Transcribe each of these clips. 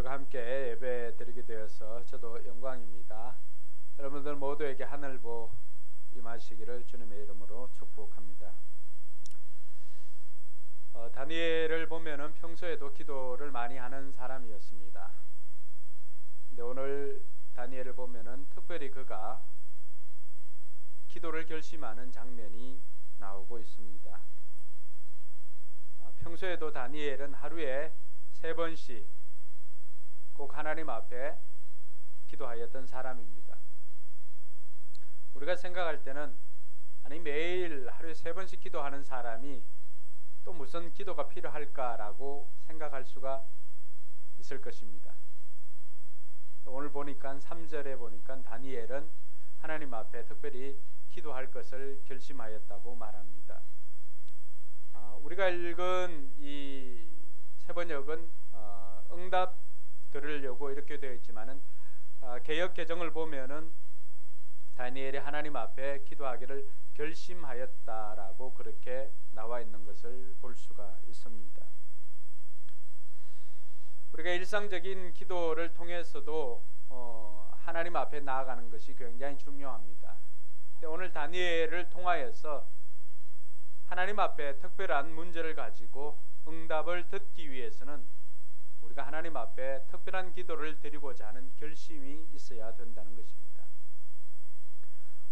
여러분들과 함께 예배 드리게 되어서 저도 영광입니다. 여러분들 모두에게 하늘보 임하시기를 주님의 이름으로 축복합니다. 다니엘을 보면은 평소에도 기도를 많이 하는 사람이었습니다. 근데 오늘 다니엘을 보면은 특별히 그가 기도를 결심하는 장면이 나오고 있습니다. 평소에도 다니엘은 하루에 3번씩 꼭 하나님 앞에 기도하였던 사람입니다. 우리가 생각할 때는 아니 매일 하루에 3번씩 기도하는 사람이 또 무슨 기도가 필요할까라고 생각할 수가 있을 것입니다. 오늘 보니까 3절에 보니까 다니엘은 하나님 앞에 특별히 기도할 것을 결심하였다고 말합니다. 우리가 읽은 이 세번역은 응답 들으려고 이렇게 되어 있지만은 개역 개정을 보면은 다니엘이 하나님 앞에 기도하기를 결심하였다라고 그렇게 나와 있는 것을 볼 수가 있습니다. 우리가 일상적인 기도를 통해서도 하나님 앞에 나아가는 것이 굉장히 중요합니다. 오늘 다니엘을 통하여서 하나님 앞에 특별한 문제를 가지고 응답을 듣기 위해서는 우리가 하나님 앞에 특별한 기도를 드리고자 하는 결심이 있어야 된다는 것입니다.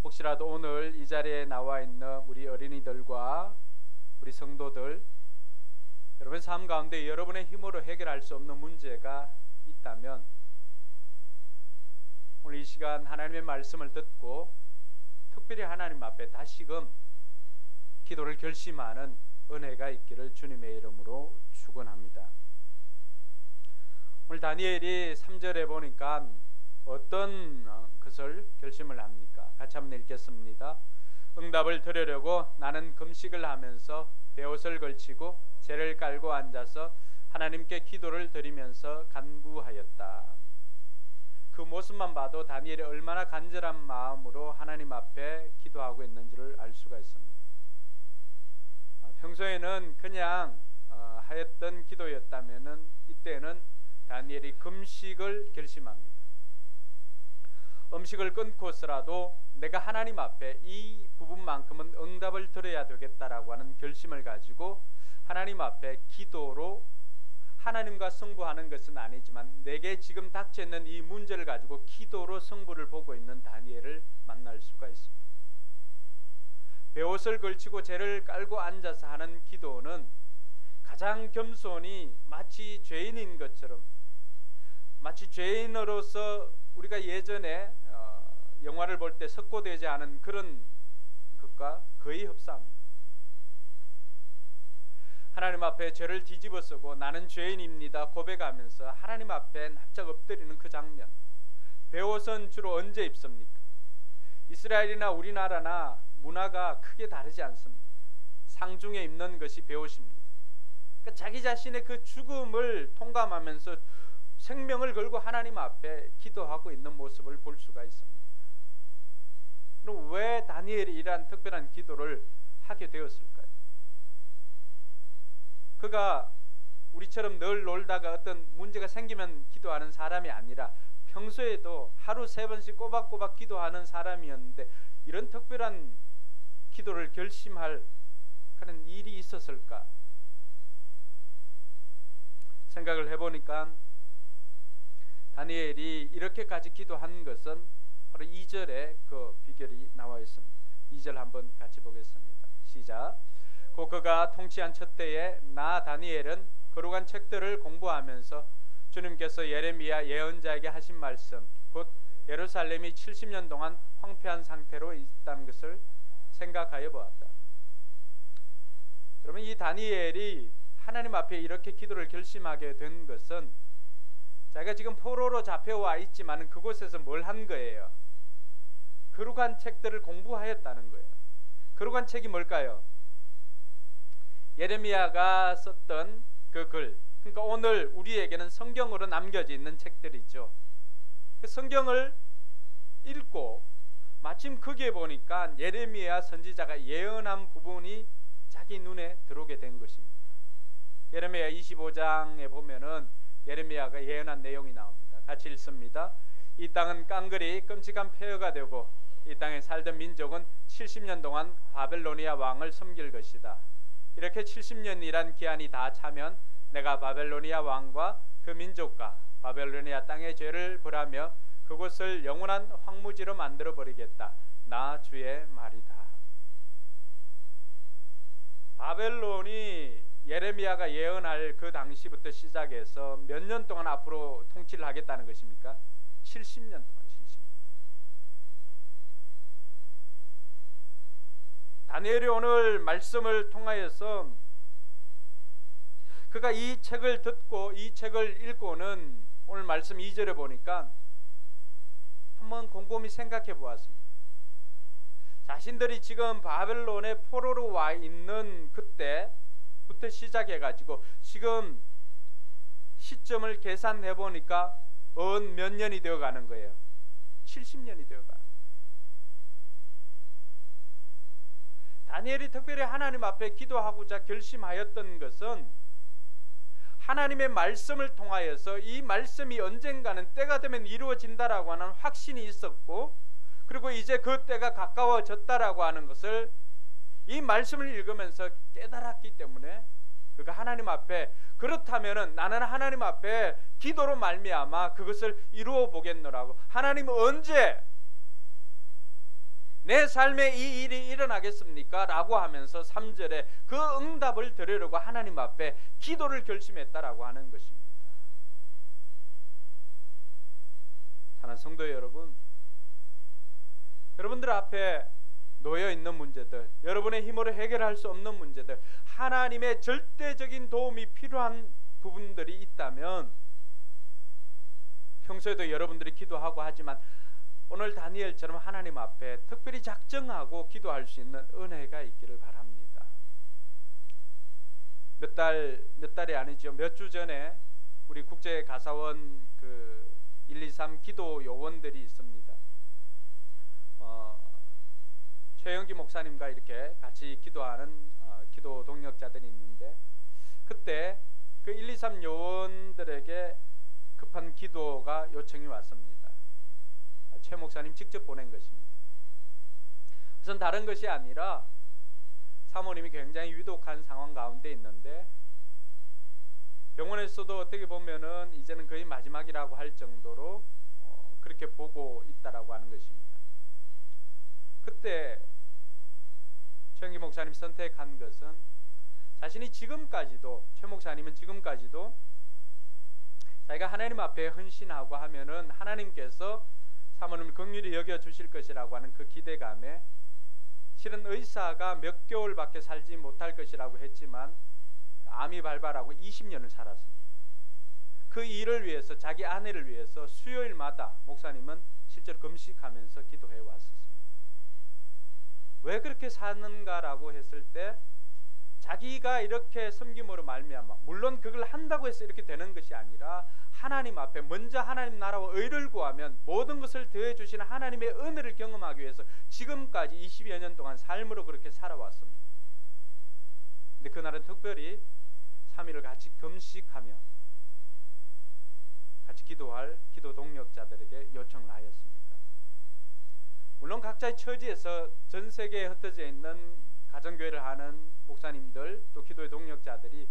혹시라도 오늘 이 자리에 나와 있는 우리 어린이들과 우리 성도들, 여러분 삶 가운데 여러분의 힘으로 해결할 수 없는 문제가 있다면 오늘 이 시간 하나님의 말씀을 듣고 특별히 하나님 앞에 다시금 기도를 결심하는 은혜가 있기를 주님의 이름으로 축원합니다. 오늘 다니엘이 3절에 보니까 어떤 것을 결심을 합니까? 같이 한번 읽겠습니다. 응답을 들으려고 나는 금식을 하면서 베옷을 걸치고 재를 깔고 앉아서 하나님께 기도를 드리면서 간구하였다. 그 모습만 봐도 다니엘이 얼마나 간절한 마음으로 하나님 앞에 기도하고 있는지를 알 수가 있습니다. 평소에는 그냥 하였던 기도였다면은 이때는 다니엘이 금식을 결심합니다. 음식을 끊고서라도 내가 하나님 앞에 이 부분만큼은 응답을 들어야 되겠다라고 하는 결심을 가지고 하나님 앞에 기도로 하나님과 승부하는 것은 아니지만 내게 지금 닥쳐 있는 이 문제를 가지고 기도로 승부를 보고 있는 다니엘을 만날 수가 있습니다. 베옷을 걸치고 재를 깔고 앉아서 하는 기도는 가장 겸손히 마치 죄인인 것처럼, 마치 죄인으로서 우리가 예전에 영화를 볼 때 석고되지 않은 그런 것과 거의 흡사합니다. 하나님 앞에 죄를 뒤집어 쓰고 나는 죄인입니다 고백하면서 하나님 앞에 납작 엎드리는 그 장면. 베옷은 주로 언제 입습니까? 이스라엘이나 우리나라나 문화가 크게 다르지 않습니다. 상중에 입는 것이 베옷입니다. 그러니까 자기 자신의 그 죽음을 통감하면서 생명을 걸고 하나님 앞에 기도하고 있는 모습을 볼 수가 있습니다. 그럼 왜 다니엘이 이러한 특별한 기도를 하게 되었을까요? 그가 우리처럼 늘 놀다가 어떤 문제가 생기면 기도하는 사람이 아니라 평소에도 하루 3번씩 꼬박꼬박 기도하는 사람이었는데 이런 특별한 기도를 결심할 그런 일이 있었을까? 생각을 해보니까 다니엘이 이렇게까지 기도한 것은 바로 2절에 그 비결이 나와 있습니다. 2절 한번 같이 보겠습니다. 시작. 곧 그가 통치한 첫 때에 나 다니엘은 거룩한 책들을 공부하면서 주님께서 예레미야 예언자에게 하신 말씀, 곧 예루살렘이 70년 동안 황폐한 상태로 있다는 것을 생각하여 보았다. 여러분, 이 다니엘이 하나님 앞에 이렇게 기도를 결심하게 된 것은 자기가 지금 포로로 잡혀와 있지만 그곳에서 뭘 한 거예요? 거룩한 책들을 공부하였다는 거예요. 거룩한 책이 뭘까요? 예레미야가 썼던 그 글, 그러니까 오늘 우리에게는 성경으로 남겨져 있는 책들이죠. 그 성경을 읽고 마침 거기에 보니까 예레미야 선지자가 예언한 부분이 자기 눈에 들어오게 된 것입니다. 예레미야 25장에 보면은 예레미야가 예언한 내용이 나옵니다. 같이 읽습니다. 이 땅은 깡그리 끔찍한 폐허가 되고 이 땅에 살던 민족은 70년 동안 바벨로니아 왕을 섬길 것이다. 이렇게 70년이란 기한이 다 차면 내가 바벨로니아 왕과 그 민족과 바벨로니아 땅의 죄를 벌하며 그곳을 영원한 황무지로 만들어 버리겠다. 나 주의 말이다. 바벨론이 예레미야가 예언할 그 당시부터 시작해서 몇 년 동안 앞으로 통치를 하겠다는 것입니까? 70년 동안. 70년. 다니엘이 오늘 말씀을 통하여서 그가 이 책을 듣고 이 책을 읽고는 오늘 말씀 2절에 보니까 한번 곰곰이 생각해 보았습니다. 자신들이 지금 바벨론의 포로로 와 있는 그때부터 시작해 가지고 지금 시점을 계산해 보니까 몇 년이 되어 가는 거예요. 70년이 되어 가는 거예요. 다니엘이 특별히 하나님 앞에 기도하고자 결심하였던 것은 하나님의 말씀을 통하여서 이 말씀이 언젠가는 때가 되면 이루어진다라고 하는 확신이 있었고, 그리고 이제 그 때가 가까워졌다라고 하는 것을 이 말씀을 읽으면서 깨달았기 때문에 그가 하나님 앞에, 그렇다면은 나는 하나님 앞에 기도로 말미암아 그것을 이루어 보겠노라고, 하나님 언제 내 삶에 이 일이 일어나겠습니까? 라고 하면서 3절에 그 응답을 드리려고 하나님 앞에 기도를 결심했다라고 하는 것입니다. 사랑하는 성도 여러분, 여러분들 앞에 놓여 있는 문제들, 여러분의 힘으로 해결할 수 없는 문제들, 하나님의 절대적인 도움이 필요한 부분들이 있다면 평소에도 여러분들이 기도하고 하지만 오늘 다니엘처럼 하나님 앞에 특별히 작정하고 기도할 수 있는 은혜가 있기를 바랍니다. 몇 달이 아니죠. 몇 주 전에 우리 국제가사원 그 123 기도 요원들이 있습니다. 최영기 목사님과 이렇게 같이 기도하는 기도 동역자들이 있는데, 그때 그 123 요원들에게 급한 기도가 요청이 왔습니다. 최 목사님 직접 보낸 것입니다. 우선 다른 것이 아니라 사모님이 굉장히 위독한 상황 가운데 있는데 병원에서도 어떻게 보면은 이제는 거의 마지막이라고 할 정도로 그렇게 보고 있다라고 하는 것입니다. 그때 최영기 목사님이 선택한 것은, 자신이 지금까지도, 최 목사님은 지금까지도 자기가 하나님 앞에 헌신하고 하면은 하나님께서 사모님을 긍휼히 여겨 주실 것이라고 하는 그 기대감에, 실은 의사가 몇 개월밖에 살지 못할 것이라고 했지만 암이 발발하고 20년을 살았습니다. 그 일을 위해서, 자기 아내를 위해서 수요일마다 목사님은 실제로 금식하면서 기도해 왔었습니다. 왜 그렇게 사는가라고 했을 때, 자기가 이렇게 섬김으로 말미암아, 물론 그걸 한다고 해서 이렇게 되는 것이 아니라 하나님 앞에 먼저 하나님 나라와 의를 구하면 모든 것을 더해 주시는 하나님의 은혜를 경험하기 위해서 지금까지 20여 년 동안 삶으로 그렇게 살아왔습니다. 근데 그날은 특별히 3일을 같이 금식하며 같이 기도할 기도 동역자들에게 요청을 하였습니다. 물론 각자의 처지에서 전 세계에 흩어져 있는 가정교회를 하는 목사님들, 또 기도의 동역자들이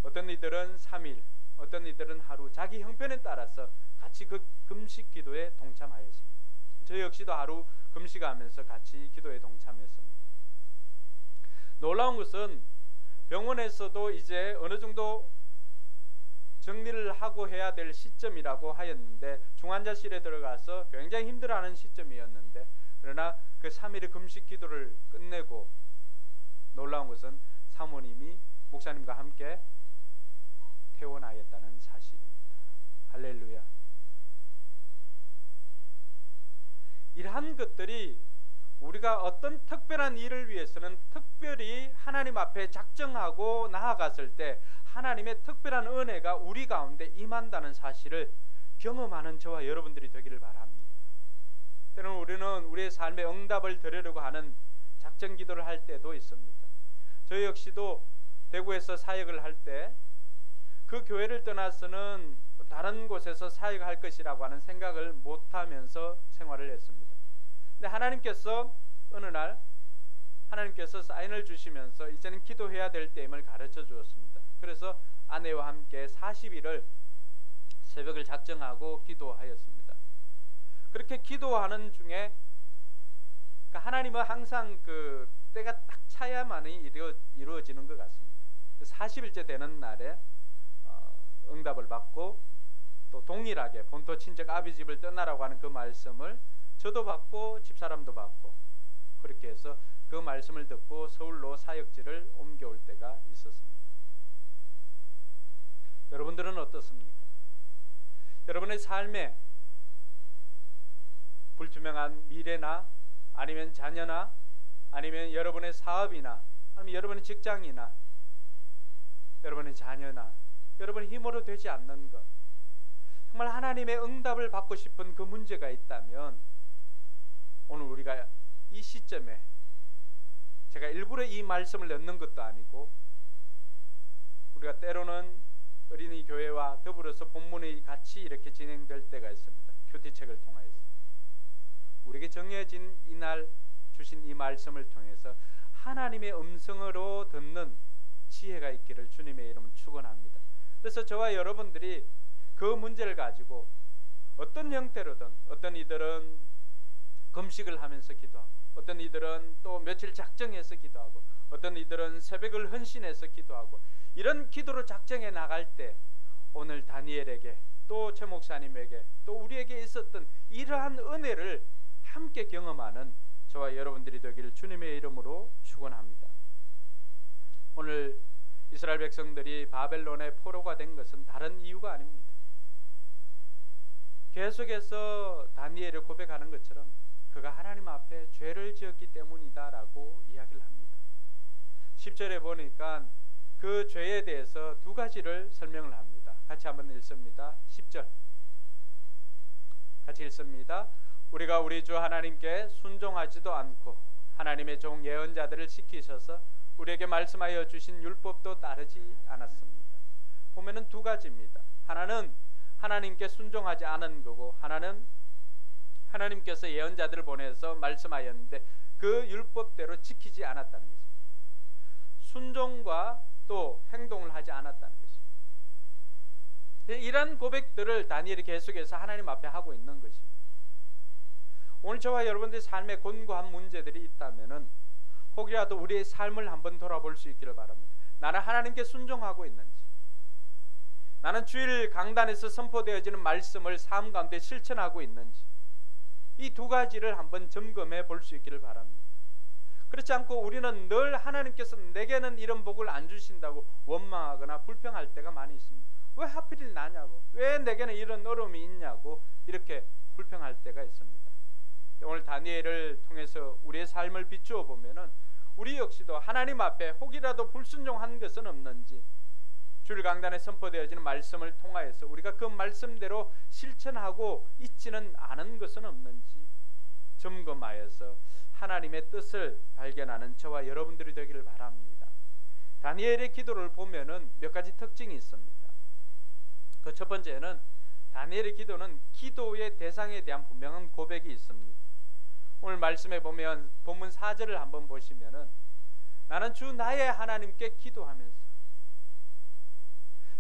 어떤 이들은 3일, 어떤 이들은 하루, 자기 형편에 따라서 같이 그 금식 기도에 동참하였습니다. 저 역시도 하루 금식하면서 같이 기도에 동참했습니다. 놀라운 것은 병원에서도 이제 어느 정도 정리를 하고 해야 될 시점이라고 하였는데, 중환자실에 들어가서 굉장히 힘들어하는 시점이었는데, 그러나 그 3일의 금식 기도를 끝내고 놀라운 것은 사모님이 목사님과 함께 퇴원하였다는 사실입니다. 할렐루야. 이러한 것들이 우리가 어떤 특별한 일을 위해서는 특별히 하나님 앞에 작정하고 나아갔을 때 하나님의 특별한 은혜가 우리 가운데 임한다는 사실을 경험하는 저와 여러분들이 되기를 바랍니다. 때로는 우리는 우리의 삶에 응답을 드리려고 하는 작정 기도를 할 때도 있습니다. 저 역시도 대구에서 사역을 할 때 그 교회를 떠나서는 다른 곳에서 사역할 것이라고 하는 생각을 못하면서 생활을 했습니다. 근데 하나님께서 어느 날 하나님께서 사인을 주시면서 이제는 기도해야 될 때임을 가르쳐 주었습니다. 그래서 아내와 함께 40일을 새벽을 작정하고 기도하였습니다. 그렇게 기도하는 중에 하나님은 항상 그 때가 딱 차야만이 이루어지는 것 같습니다. 40일째 되는 날에 응답을 받고 또 동일하게 본토 친척 아비 집을 떠나라고 하는 그 말씀을 저도 받고 집사람도 받고 그렇게 해서 그 말씀을 듣고 서울로 사역지를 옮겨올 때가 있었습니다. 여러분들은 어떻습니까? 여러분의 삶에 불투명한 미래나 아니면 자녀나 아니면 여러분의 사업이나 아니면 여러분의 직장이나 여러분의 자녀나 여러분의 힘으로 되지 않는 것, 정말 하나님의 응답을 받고 싶은 그 문제가 있다면 오늘 우리가 이 시점에 제가 일부러 이 말씀을 넣는 것도 아니고 우리가 때로는 어린이 교회와 더불어서 본문이 같이 이렇게 진행될 때가 있습니다. 큐티책을 통해서 우리에게 정해진 이날 주신 이 말씀을 통해서 하나님의 음성으로 듣는 지혜가 있기를 주님의 이름으로 축원합니다. 그래서 저와 여러분들이 그 문제를 가지고 어떤 형태로든 어떤 이들은 금식을 하면서 기도하고 어떤 이들은 또 며칠 작정해서 기도하고 어떤 이들은 새벽을 헌신해서 기도하고 이런 기도로 작정해 나갈 때 오늘 다니엘에게 또 최 목사님에게 또 우리에게 있었던 이러한 은혜를 함께 경험하는 저와 여러분들이 되기를 주님의 이름으로 축원합니다. 오늘 이스라엘 백성들이 바벨론의 포로가 된 것은 다른 이유가 아닙니다. 계속해서 다니엘을 고백하는 것처럼 그가 하나님 앞에 죄를 지었기 때문이다라고 이야기를 합니다. 10절에 보니까 그 죄에 대해서 두 가지를 설명을 합니다. 같이 한번 읽습니다. 10절 같이 읽습니다. 우리가 우리 주 하나님께 순종하지도 않고 하나님의 종 예언자들을 시키셔서 우리에게 말씀하여 주신 율법도 따르지 않았습니다. 보면은 두 가지입니다. 하나는 하나님께 순종하지 않은 거고 하나는 하나님께서 예언자들을 보내서 말씀하였는데 그 율법대로 지키지 않았다는 것입니다. 순종과 또 행동을 하지 않았다는 것입니다. 이런 고백들을 다니엘이 계속해서 하나님 앞에 하고 있는 것입니다. 오늘 저와 여러분들의 삶에 곤고한 문제들이 있다면은 혹이라도 우리의 삶을 한번 돌아볼 수 있기를 바랍니다. 나는 하나님께 순종하고 있는지, 나는 주일 강단에서 선포되어지는 말씀을 삶 가운데 실천하고 있는지, 이 두 가지를 한번 점검해 볼 수 있기를 바랍니다. 그렇지 않고 우리는 늘 하나님께서 내게는 이런 복을 안 주신다고 원망하거나 불평할 때가 많이 있습니다. 왜 하필 나냐고, 왜 내게는 이런 어려움이 있냐고 이렇게 불평할 때가 있습니다. 오늘 다니엘을 통해서 우리의 삶을 비추어 보면은 우리 역시도 하나님 앞에 혹이라도 불순종한 것은 없는지, 주일 강단에 선포되어지는 말씀을 통하여서 우리가 그 말씀대로 실천하고 있지는 않은 것은 없는지 점검하여서 하나님의 뜻을 발견하는 저와 여러분들이 되기를 바랍니다. 다니엘의 기도를 보면은 몇 가지 특징이 있습니다. 그 첫 번째는 다니엘의 기도는 기도의 대상에 대한 분명한 고백이 있습니다. 오늘 말씀에 보면 본문 4절을 한번 보시면은 나는 주 나의 하나님께 기도하면서,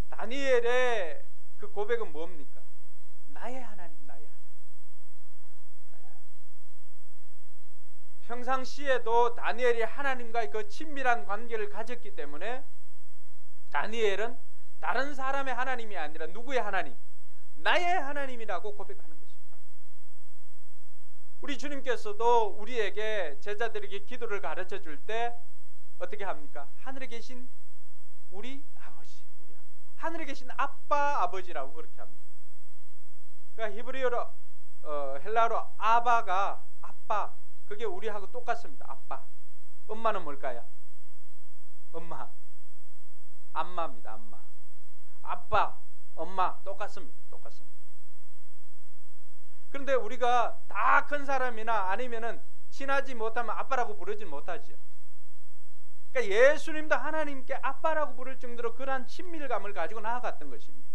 다니엘의 그 고백은 뭡니까? 나의 하나님, 나의 하나님. 평상시에도 다니엘이 하나님과의 그 친밀한 관계를 가졌기 때문에 다니엘은 다른 사람의 하나님이 아니라 누구의 하나님? 나의 하나님이라고 고백하는 것입니다. 우리 주님께서도 우리에게 제자들에게 기도를 가르쳐 줄 때 어떻게 합니까? 하늘에 계신 우리 아버지, 하늘에 계신 아빠, 아버지라고 그렇게 합니다. 그러니까 히브리어로 헬라어로 아바가 아빠, 그게 우리하고 똑같습니다. 아빠. 엄마는 뭘까요? 엄마, 암마입니다. 암마. 아빠, 엄마 똑같습니다. 똑같습니다. 그런데 우리가 다 큰 사람이나 아니면은 친하지 못하면 아빠라고 부르지 못하지요. 그러니까 예수님도 하나님께 아빠라고 부를 정도로 그러한 친밀감을 가지고 나아갔던 것입니다.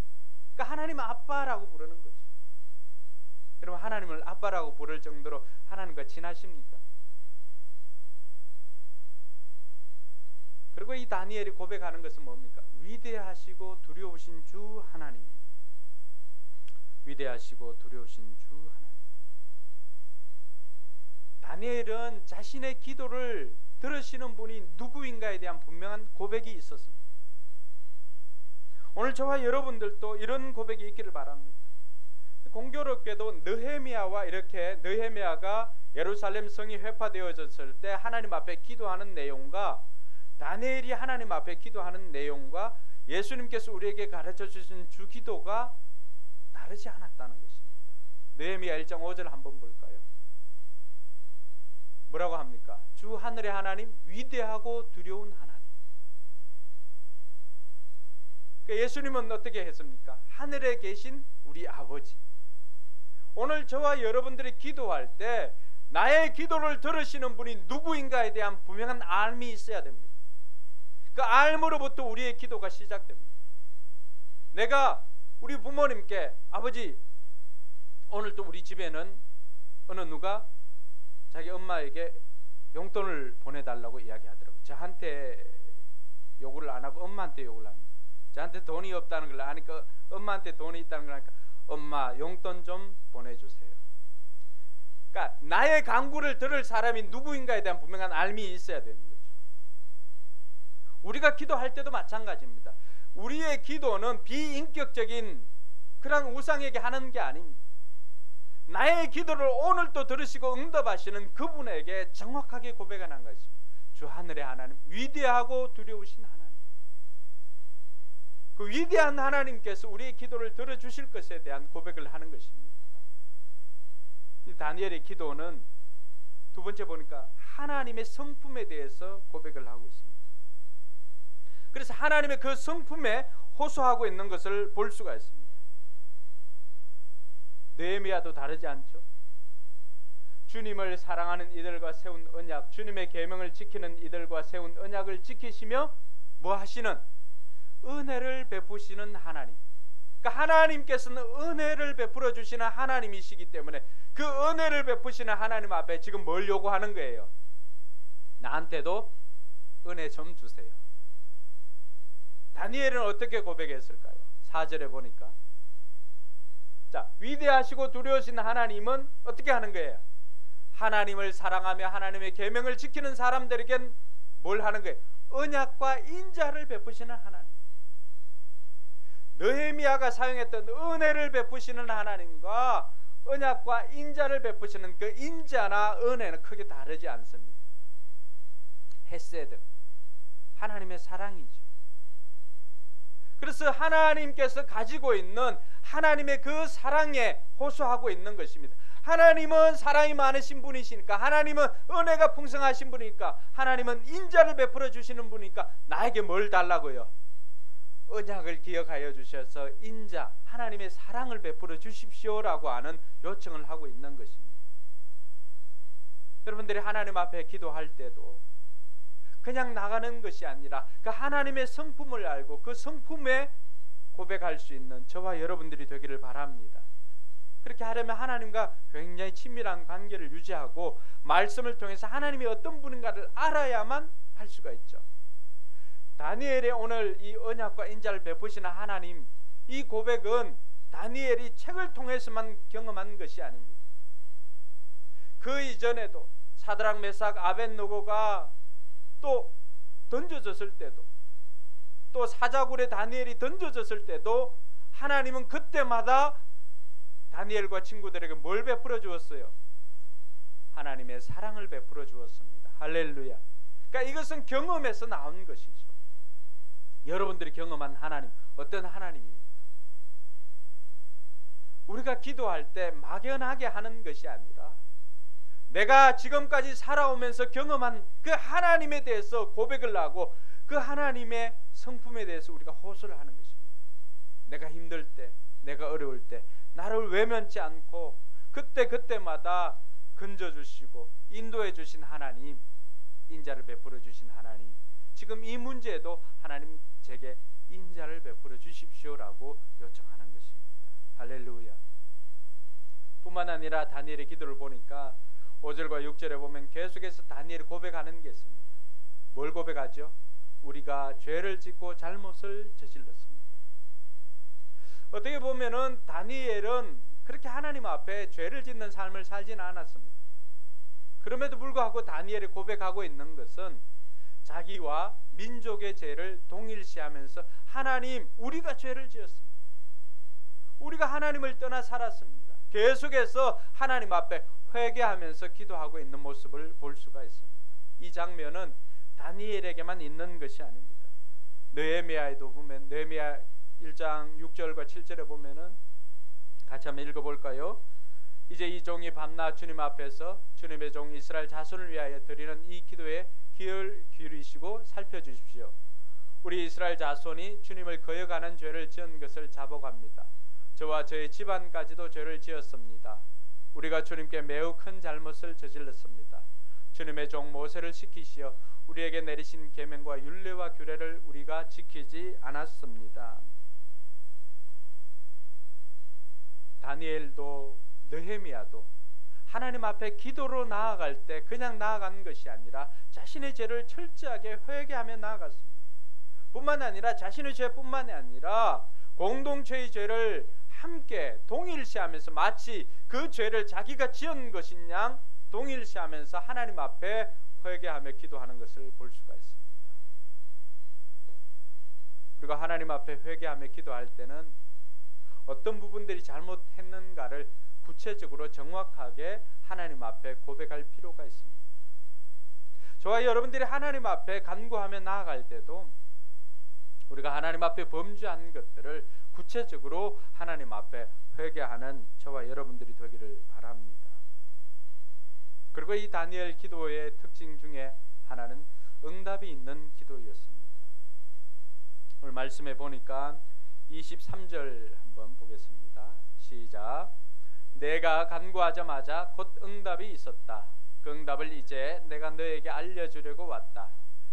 그러니까 하나님 아빠라고 부르는 거죠. 여러분, 하나님을 아빠라고 부를 정도로 하나님과 친하십니까? 그리고 이 다니엘이 고백하는 것은 뭡니까? 위대하시고 두려우신 주 하나님. 위대하시고 두려우신 주 하나님. 다니엘은 자신의 기도를 들으시는 분이 누구인가에 대한 분명한 고백이 있었습니다. 오늘 저와 여러분들도 이런 고백이 있기를 바랍니다. 공교롭게도 느헤미야와 이렇게 느헤미야가 예루살렘 성이 회파되어졌을 때 하나님 앞에 기도하는 내용과 다니엘이 하나님 앞에 기도하는 내용과 예수님께서 우리에게 가르쳐 주신 주 기도가 다르지 않았다는 것입니다. 느헤미야 1장 5절 한번 볼까요? 뭐라고 합니까? 주 하늘의 하나님, 위대하고 두려운 하나님. 그러니까 예수님은 어떻게 했습니까? 하늘에 계신 우리 아버지. 오늘 저와 여러분들이 기도할 때 나의 기도를 들으시는 분이 누구인가에 대한 분명한 알미 있어야 됩니다. 그 알므로부터 우리의 기도가 시작됩니다. 내가 우리 부모님께 아버지, 오늘 또 우리 집에는 어느 누가 자기 엄마에게 용돈을 보내달라고 이야기하더라고요. 저한테 요구를 안 하고 엄마한테 요구를 합니다. 저한테 돈이 없다는 걸 아니까 엄마한테 돈이 있다는 걸 아니까 엄마 용돈 좀 보내주세요. 그러니까 나의 간구를 들을 사람이 누구인가에 대한 분명한 알미 있어야 되는 거죠. 우리가 기도할 때도 마찬가지입니다. 우리의 기도는 비인격적인 그런 우상에게 하는 게 아닙니다. 나의 기도를 오늘도 들으시고 응답하시는 그분에게 정확하게 고백하는 것입니다. 주 하늘의 하나님, 위대하고 두려우신 하나님. 그 위대한 하나님께서 우리의 기도를 들어주실 것에 대한 고백을 하는 것입니다. 이 다니엘의 기도는 두 번째 보니까 하나님의 성품에 대해서 고백을 하고 있습니다. 그래서 하나님의 그 성품에 호소하고 있는 것을 볼 수가 있습니다. 느헤미야도 다르지 않죠. 주님을 사랑하는 이들과 세운 언약, 주님의 계명을 지키는 이들과 세운 언약을 지키시며 뭐 하시는? 은혜를 베푸시는 하나님. 그러니까 하나님께서는 은혜를 베풀어 주시는 하나님이시기 때문에 그 은혜를 베푸시는 하나님 앞에 지금 뭘 요구하는 거예요? 나한테도 은혜 좀 주세요. 다니엘은 어떻게 고백했을까요? 4절에 보니까 자, 위대하시고 두려우신 하나님은 어떻게 하는 거예요? 하나님을 사랑하며 하나님의 계명을 지키는 사람들에겐 뭘 하는 거예요? 언약과 인자를 베푸시는 하나님. 느헤미야가 사용했던 은혜를 베푸시는 하나님과 언약과 인자를 베푸시는 그 인자나 은혜는 크게 다르지 않습니다. 헤세드, 하나님의 사랑이죠. 그래서 하나님께서 가지고 있는 하나님의 그 사랑에 호소하고 있는 것입니다. 하나님은 사랑이 많으신 분이시니까, 하나님은 은혜가 풍성하신 분이니까, 하나님은 인자를 베풀어 주시는 분이니까 나에게 뭘 달라고요? 언약을 기억하여 주셔서 인자, 하나님의 사랑을 베풀어 주십시오라고 하는 요청을 하고 있는 것입니다. 여러분들이 하나님 앞에 기도할 때도 그냥 나가는 것이 아니라 그 하나님의 성품을 알고 그 성품에 고백할 수 있는 저와 여러분들이 되기를 바랍니다. 그렇게 하려면 하나님과 굉장히 친밀한 관계를 유지하고 말씀을 통해서 하나님이 어떤 분인가를 알아야만 할 수가 있죠. 다니엘의 오늘 이 언약과 인자를 베푸시는 하나님, 이 고백은 다니엘이 책을 통해서만 경험한 것이 아닙니다. 그 이전에도 사드락, 메삭, 아벳느고가 또 던져졌을 때도, 또 사자굴에 다니엘이 던져졌을 때도 하나님은 그때마다 다니엘과 친구들에게 뭘 베풀어 주었어요? 하나님의 사랑을 베풀어 주었습니다. 할렐루야. 그러니까 이것은 경험에서 나온 것이죠. 여러분들이 경험한 하나님, 어떤 하나님입니까? 우리가 기도할 때 막연하게 하는 것이 아니라 내가 지금까지 살아오면서 경험한 그 하나님에 대해서 고백을 하고 그 하나님의 성품에 대해서 우리가 호소를 하는 것입니다. 내가 힘들 때, 내가 어려울 때 나를 외면치 않고 그때마다 건져주시고 인도해 주신 하나님, 인자를 베풀어 주신 하나님, 지금 이 문제에도 하나님 제게 인자를 베풀어 주십시오라고 요청하는 것입니다. 할렐루야. 뿐만 아니라 다니엘의 기도를 보니까 5절과 6절에 보면 계속해서 다니엘이 고백하는 게 있습니다. 뭘 고백하죠? 우리가 죄를 짓고 잘못을 저질렀습니다. 어떻게 보면은 다니엘은 그렇게 하나님 앞에 죄를 짓는 삶을 살지는 않았습니다. 그럼에도 불구하고 다니엘이 고백하고 있는 것은 자기와 민족의 죄를 동일시하면서 하나님, 우리가 죄를 지었습니다. 우리가 하나님을 떠나 살았습니다. 계속해서 하나님 앞에 회개하면서 기도하고 있는 모습을 볼 수가 있습니다. 이 장면은 다니엘에게만 있는 것이 아닙니다. 느헤미야에도 보면 느헤미야 1장 6절과 7절에 보면은 같이 한번 읽어볼까요? 이제 이 종이 밤낮 주님 앞에서 주님의 종 이스라엘 자손을 위하여 드리는 이 기도에 귀를 기울이시고 살펴주십시오. 우리 이스라엘 자손이 주님을 거역하는 죄를 지은 것을 자복합니다. 저와 저의 집안까지도 죄를 지었습니다. 우리가 주님께 매우 큰 잘못을 저질렀습니다. 주님의 종 모세를 시키시어 우리에게 내리신 계명과 율례와 규례를 우리가 지키지 않았습니다. 다니엘도 느헤미야도 하나님 앞에 기도로 나아갈 때 그냥 나아간 것이 아니라 자신의 죄를 철저하게 회개하며 나아갔습니다. 뿐만 아니라 자신의 죄뿐만이 아니라 공동체의 죄를 함께 동일시하면서 마치 그 죄를 자기가 지은 것인 양 동일시하면서 하나님 앞에 회개하며 기도하는 것을 볼 수가 있습니다. 우리가 하나님 앞에 회개하며 기도할 때는 어떤 부분들이 잘못했는가를 구체적으로 정확하게 하나님 앞에 고백할 필요가 있습니다. 저와 여러분들이 하나님 앞에 간구하며 나아갈 때도 우리가 하나님 앞에 범죄한 것들을 구체적으로 하나님 앞에 회개하는 저와 여러분들이 되기를 바랍니다. 그리고 이 다니엘 기도의 특징 중에 하나는 응답이 있는 기도였습니다. 오늘 말씀해 보니까 23절 한번 보겠습니다. 시작. 내가 간구하자마자 곧 응답이 있었다. 그 응답을 이제 내가 너에게 알려주려고 왔다.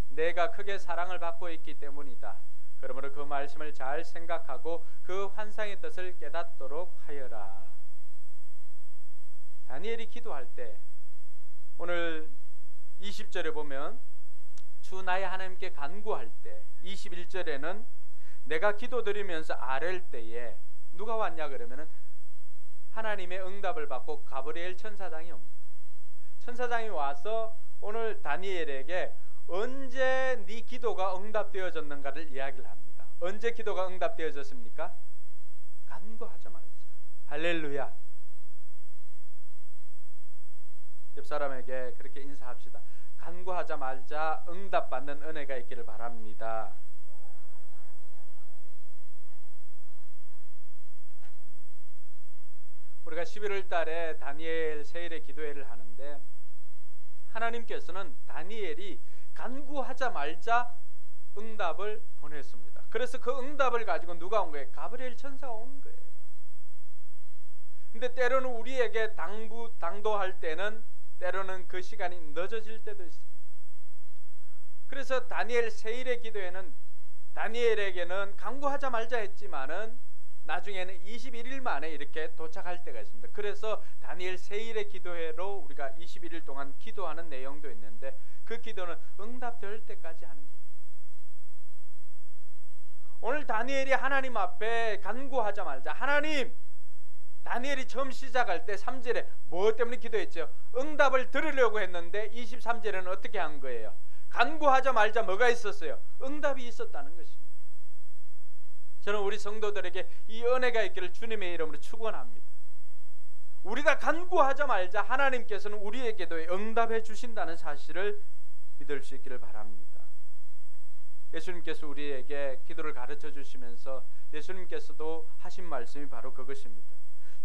내가 크게 사랑을 받고 있기 때문이다. 그러므로 그 말씀을 잘 생각하고 그 환상의 뜻을 깨닫도록 하여라. 다니엘이 기도할 때 오늘 20절에 보면 주 나의 하나님께 간구할 때 21절에는 내가 기도드리면서 아랠 때에 누가 왔냐 그러면은 하나님의 응답을 받고 가브리엘 천사장이 옵니다. 천사장이 와서 오늘 다니엘에게 언제 네 기도가 응답되어졌는가를 이야기를 합니다. 언제 기도가 응답되어졌습니까? 간구하자마자. 할렐루야. 옆 사람에게 그렇게 인사합시다. 간구하자마자 응답받는 은혜가 있기를 바랍니다. 우리가 11월 달에 다니엘 세일의 기도회를 하는데 하나님께서는 다니엘이 간구하자 말자 응답을 보냈습니다. 그래서 그 응답을 가지고 누가 온 거예요? 가브리엘 천사가 온 거예요. 근데 때로는 우리에게 당도할 때는 때로는 그 시간이 늦어질 때도 있습니다. 그래서 다니엘 세일의 기도회는 다니엘에게는 간구하자 말자 했지만은 나중에는 21일 만에 이렇게 도착할 때가 있습니다. 그래서 다니엘 세일의 기도회로 우리가 21일 동안 기도하는 내용도 있는데 그 기도는 응답될 때까지 하는 겁니다. 오늘 다니엘이 하나님 앞에 간구하자 말자 하나님, 다니엘이 처음 시작할 때 3절에 뭐 때문에 기도했죠? 응답을 들으려고 했는데 23절에는 어떻게 한 거예요? 간구하자 말자 뭐가 있었어요? 응답이 있었다는 것입니다. 저는 우리 성도들에게 이 은혜가 있기를 주님의 이름으로 축원합니다. 우리가 간구하자 말자 하나님께서는 우리에게도 응답해 주신다는 사실을 믿을 수 있기를 바랍니다. 예수님께서 우리에게 기도를 가르쳐 주시면서 예수님께서도 하신 말씀이 바로 그것입니다.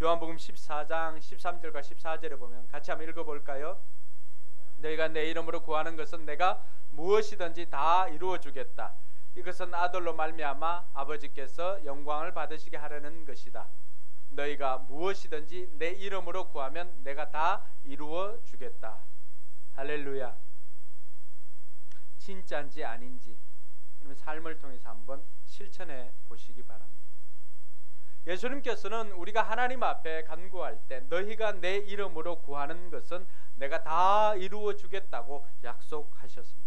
요한복음 14장 13절과 14절에 보면 같이 한번 읽어볼까요? 너희가 내 이름으로 구하는 것은 내가 무엇이든지 다 이루어 주겠다. 이것은 아들로 말미암아 아버지께서 영광을 받으시게 하려는 것이다. 너희가 무엇이든지 내 이름으로 구하면 내가 다 이루어 주겠다. 할렐루야. 진짜인지 아닌지 그러면 삶을 통해서 한번 실천해 보시기 바랍니다. 예수님께서는 우리가 하나님 앞에 간구할 때 너희가 내 이름으로 구하는 것은 내가 다 이루어 주겠다고 약속하셨습니다.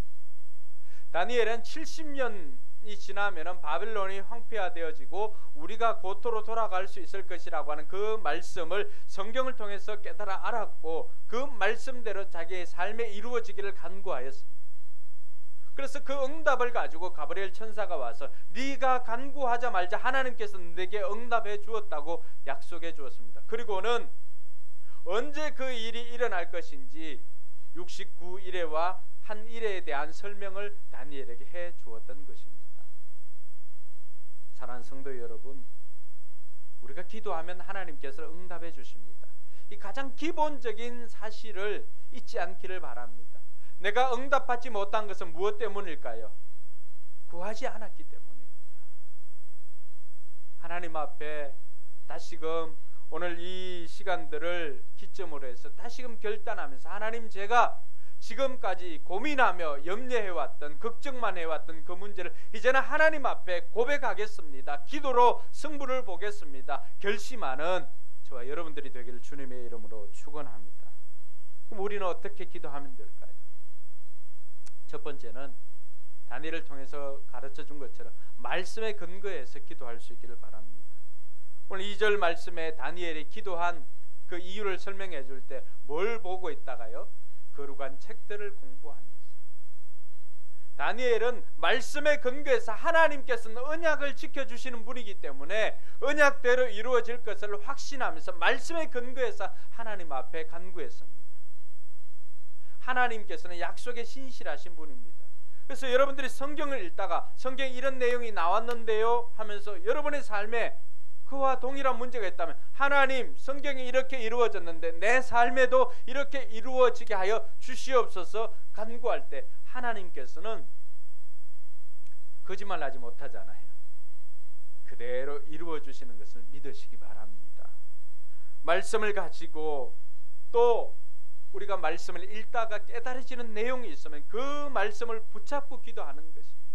다니엘은 70년이 지나면 바벨론이 황폐화되어지고 우리가 고토로 돌아갈 수 있을 것이라고 하는 그 말씀을 성경을 통해서 깨달아 알았고 그 말씀대로 자기의 삶에 이루어지기를 간구하였습니다. 그래서 그 응답을 가지고 가브리엘 천사가 와서 네가 간구하자마자 하나님께서 내게 응답해 주었다고 약속해 주었습니다. 그리고는 언제 그 일이 일어날 것인지 69일에와 한 일에 대한 설명을 다니엘에게 해 주었던 것입니다. 사랑하는 성도 여러분, 우리가 기도하면 하나님께서 응답해 주십니다. 이 가장 기본적인 사실을 잊지 않기를 바랍니다. 내가 응답받지 못한 것은 무엇 때문일까요? 구하지 않았기 때문입니다. 하나님 앞에 다시금 오늘 이 시간들을 기점으로 해서 다시금 결단하면서 하나님, 제가 지금까지 고민하며 염려해왔던, 걱정만 해왔던 그 문제를 이제는 하나님 앞에 고백하겠습니다. 기도로 승부를 보겠습니다. 결심하는 저와 여러분들이 되기를 주님의 이름으로 축원합니다. 그럼 우리는 어떻게 기도하면 될까요? 첫 번째는 다니엘을 통해서 가르쳐 준 것처럼 말씀에 근거해서 기도할 수 있기를 바랍니다. 오늘 2절 말씀에 다니엘이 기도한 그 이유를 설명해 줄 때 뭘 보고 있다가요? 거룩한 책들을 공부하면서. 다니엘은 말씀에 근거해서 하나님께서는 언약을 지켜주시는 분이기 때문에 언약대로 이루어질 것을 확신하면서 말씀에 근거해서 하나님 앞에 간구했습니다. 하나님께서는 약속에 신실하신 분입니다. 그래서 여러분들이 성경을 읽다가 성경에 이런 내용이 나왔는데요 하면서 여러분의 삶에 그와 동일한 문제가 있다면 하나님, 성경이 이렇게 이루어졌는데 내 삶에도 이렇게 이루어지게 하여 주시옵소서 간구할 때 하나님께서는 거짓말하지 못하잖아요. 그대로 이루어 주시는 것을 믿으시기 바랍니다. 말씀을 가지고 또 우리가 말씀을 읽다가 깨달아지는 내용이 있으면 그 말씀을 붙잡고 기도하는 것입니다.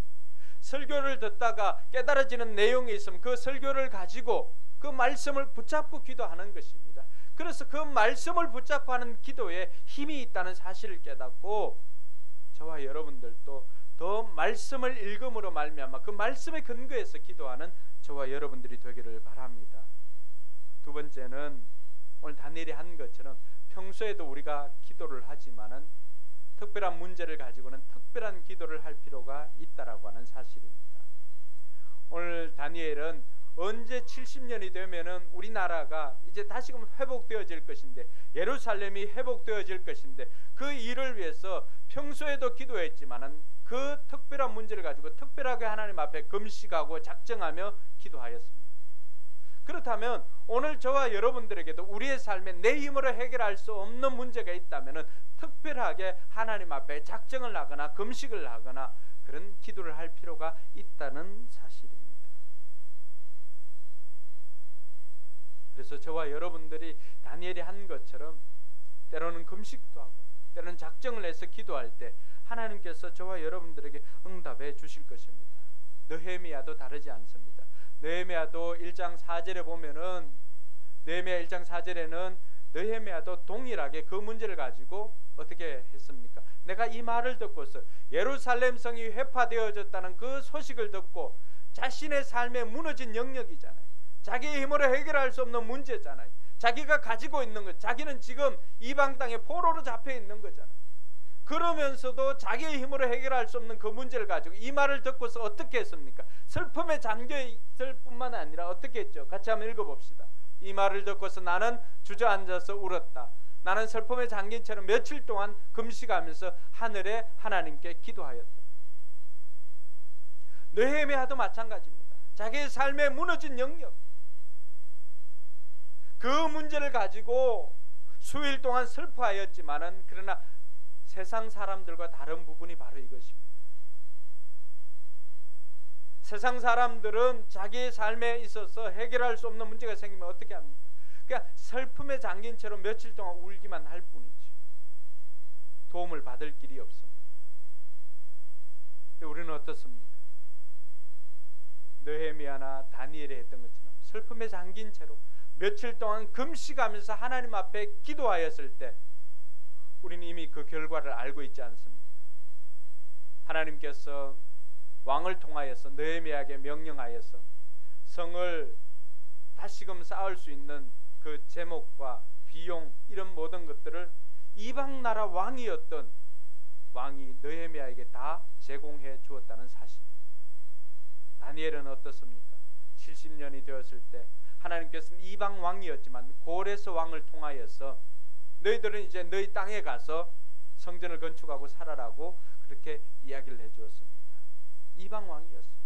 설교를 듣다가 깨달아지는 내용이 있으면 그 설교를 가지고 그 말씀을 붙잡고 기도하는 것입니다. 그래서 그 말씀을 붙잡고 하는 기도에 힘이 있다는 사실을 깨닫고 저와 여러분들도 더 말씀을 읽음으로 말미암아 그 말씀에 근거해서 기도하는 저와 여러분들이 되기를 바랍니다. 두 번째는 오늘 다니엘이 한 것처럼 평소에도 우리가 기도를 하지만은 특별한 문제를 가지고는 특별한 기도를 할 필요가 있다라고 하는 사실입니다. 오늘 다니엘은 언제 70년이 되면은 우리나라가 이제 다시금 회복되어질 것인데 예루살렘이 회복되어질 것인데 그 일을 위해서 평소에도 기도했지만은 그 특별한 문제를 가지고 특별하게 하나님 앞에 금식하고 작정하며 기도하였습니다. 그렇다면 오늘 저와 여러분들에게도 우리의 삶에 내 힘으로 해결할 수 없는 문제가 있다면 특별하게 하나님 앞에 작정을 하거나 금식을 하거나 그런 기도를 할 필요가 있다는 사실입니다. 그래서 저와 여러분들이 다니엘이 한 것처럼 때로는 금식도 하고 때로는 작정을 해서 기도할 때 하나님께서 저와 여러분들에게 응답해 주실 것입니다. 느헤미야도 다르지 않습니다. 느헤미야도 1장 4절에 보면은 느헤미야 1장 4절에는 느헤미야도 동일하게 그 문제를 가지고 어떻게 했습니까? 내가 이 말을 듣고서 예루살렘 성이 회파되어졌다는 그 소식을 듣고 자신의 삶에 무너진 영역이잖아요. 자기의 힘으로 해결할 수 없는 문제잖아요. 자기가 가지고 있는 것, 자기는 지금 이방 땅에 포로로 잡혀 있는 거잖아요. 그러면서도 자기의 힘으로 해결할 수 없는 그 문제를 가지고 이 말을 듣고서 어떻게 했습니까? 슬픔에 잠겨 있을 뿐만 아니라 어떻게 했죠? 같이 한번 읽어봅시다. 이 말을 듣고서 나는 주저앉아서 울었다. 나는 슬픔에 잠긴 채로 며칠 동안 금식하면서 하늘에 하나님께 기도하였다. 느헤미야도 마찬가지입니다. 자기의 삶에 무너진 영역, 그 문제를 가지고 수일 동안 슬퍼하였지만은 그러나 세상 사람들과 다른 부분이 바로 이것입니다. 세상 사람들은 자기의 삶에 있어서 해결할 수 없는 문제가 생기면 어떻게 합니까? 그냥 슬픔에 잠긴 채로 며칠 동안 울기만 할 뿐이지 도움을 받을 길이 없습니다. 우리는 어떻습니까? 느헤미야나 다니엘이 했던 것처럼 슬픔에 잠긴 채로 며칠 동안 금식하면서 하나님 앞에 기도하였을 때 우리는 이미 그 결과를 알고 있지 않습니까? 하나님께서 왕을 통하여서 느헤미야에게 명령하여서 성을 다시금 쌓을 수 있는 그 제목과 비용 이런 모든 것들을 이방 나라 왕이었던 왕이 느헤미야에게 다 제공해 주었다는 사실입니다. 다니엘은 어떻습니까? 70년이 되었을 때 하나님께서는 이방 왕이었지만 고레스 왕을 통하여서 너희들은 이제 너희 땅에 가서 성전을 건축하고 살아라고 그렇게 이야기를 해주었습니다. 이방 왕이었습니다.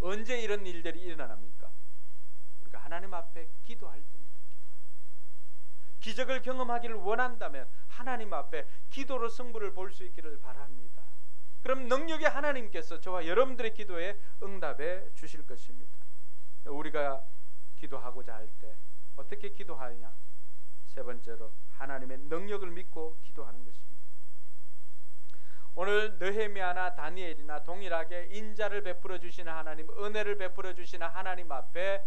언제 이런 일들이 일어납니까? 우리가 하나님 앞에 기도할 때입니다. 기적을 경험하기를 원한다면 하나님 앞에 기도로 승부를 볼 수 있기를 바랍니다. 그럼 능력의 하나님께서 저와 여러분들의 기도에 응답해 주실 것입니다. 우리가 기도하고자 할 때 어떻게 기도하느냐? 세 번째로 하나님의 능력을 믿고 기도하는 것입니다. 오늘 느헤미야나 다니엘이나 동일하게 인자를 베풀어 주시는 하나님, 은혜를 베풀어 주시는 하나님 앞에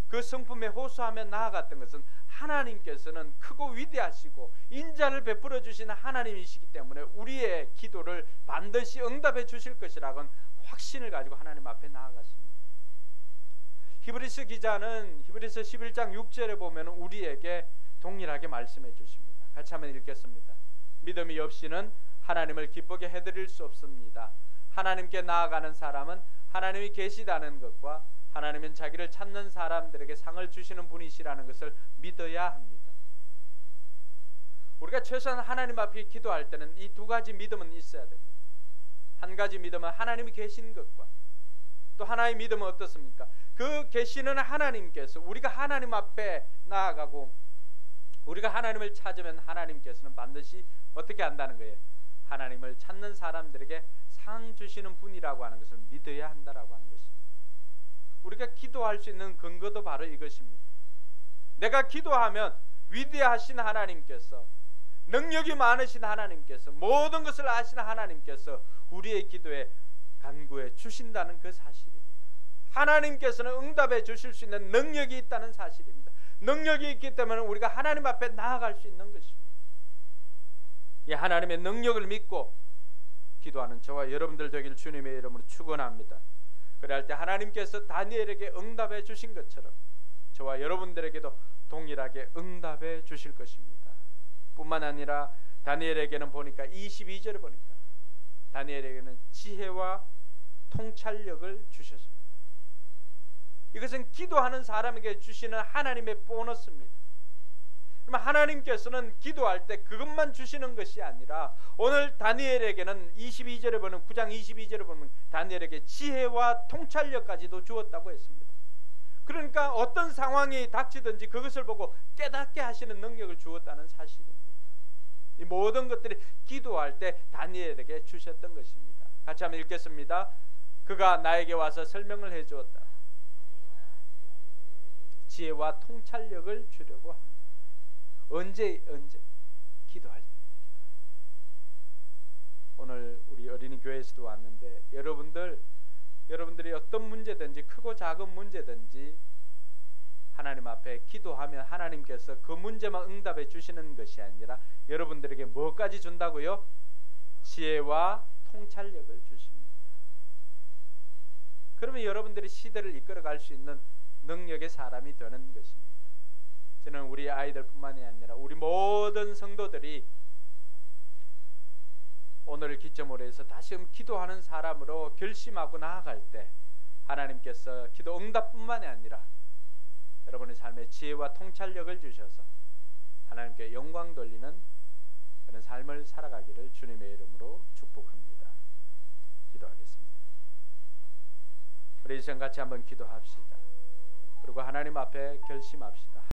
그 성품에 호소하며 나아갔던 것은 하나님께서는 크고 위대하시고 인자를 베풀어 주시는 하나님이시기 때문에 우리의 기도를 반드시 응답해 주실 것이라는 확신을 가지고 하나님 앞에 나아갔습니다. 히브리서 기자는 히브리서 11장 6절에 보면 우리에게 동일하게 말씀해 주십니다. 같이 한번 읽겠습니다. 믿음이 없이는 하나님을 기쁘게 해드릴 수 없습니다. 하나님께 나아가는 사람은 하나님이 계시다는 것과 하나님은 자기를 찾는 사람들에게 상을 주시는 분이시라는 것을 믿어야 합니다. 우리가 최소한 하나님 앞에 기도할 때는 이 두 가지 믿음은 있어야 됩니다. 한 가지 믿음은 하나님이 계신 것과 또 하나의 믿음은 어떻습니까? 그 계시는 하나님께서 우리가 하나님 앞에 나아가고 우리가 하나님을 찾으면 하나님께서는 반드시 어떻게 한다는 거예요? 하나님을 찾는 사람들에게 상 주시는 분이라고 하는 것을 믿어야 한다라고 하는 것입니다. 우리가 기도할 수 있는 근거도 바로 이것입니다. 내가 기도하면 위대하신 하나님께서, 능력이 많으신 하나님께서, 모든 것을 아시는 하나님께서 우리의 기도에 간구해 주신다는 그 사실입니다. 하나님께서는 응답해 주실 수 있는 능력이 있다는 사실입니다. 능력이 있기 때문에 우리가 하나님 앞에 나아갈 수 있는 것입니다. 이 하나님의 능력을 믿고 기도하는 저와 여러분들 되길 주님의 이름으로 축원합니다. 그럴 때 하나님께서 다니엘에게 응답해 주신 것처럼 저와 여러분들에게도 동일하게 응답해 주실 것입니다. 뿐만 아니라 다니엘에게는 보니까 22절에 보니까 다니엘에게는 지혜와 통찰력을 주셨습니다. 이것은 기도하는 사람에게 주시는 하나님의 보너스입니다. 하나님께서는 기도할 때 그것만 주시는 것이 아니라 오늘 다니엘에게는 22절에 보면 9장 22절에 보면 다니엘에게 지혜와 통찰력까지도 주었다고 했습니다. 그러니까 어떤 상황이 닥치든지 그것을 보고 깨닫게 하시는 능력을 주었다는 사실입니다. 이 모든 것들이 기도할 때 다니엘에게 주셨던 것입니다. 같이 한번 읽겠습니다. 그가 나에게 와서 설명을 해주었다. 지혜와 통찰력을 주려고 합니다. 언제 기도할 때입니다. 오늘 우리 어린이 교회에서도 왔는데 여러분들이 어떤 문제든지 크고 작은 문제든지 하나님 앞에 기도하면 하나님께서 그 문제만 응답해 주시는 것이 아니라 여러분들에게 뭐까지 준다고요? 지혜와 통찰력을 주십니다. 그러면 여러분들이 시대를 이끌어갈 수 있는 능력의 사람이 되는 것입니다. 저는 우리 아이들뿐만이 아니라 우리 모든 성도들이 오늘을 기점으로 해서 다시금 기도하는 사람으로 결심하고 나아갈 때 하나님께서 기도 응답뿐만이 아니라 여러분의 삶에 지혜와 통찰력을 주셔서 하나님께 영광 돌리는 그런 삶을 살아가기를 주님의 이름으로 축복합니다. 기도하겠습니다. 우리 이 시간 같이 한번 기도합시다. 그리고 하나님 앞에 결심합시다.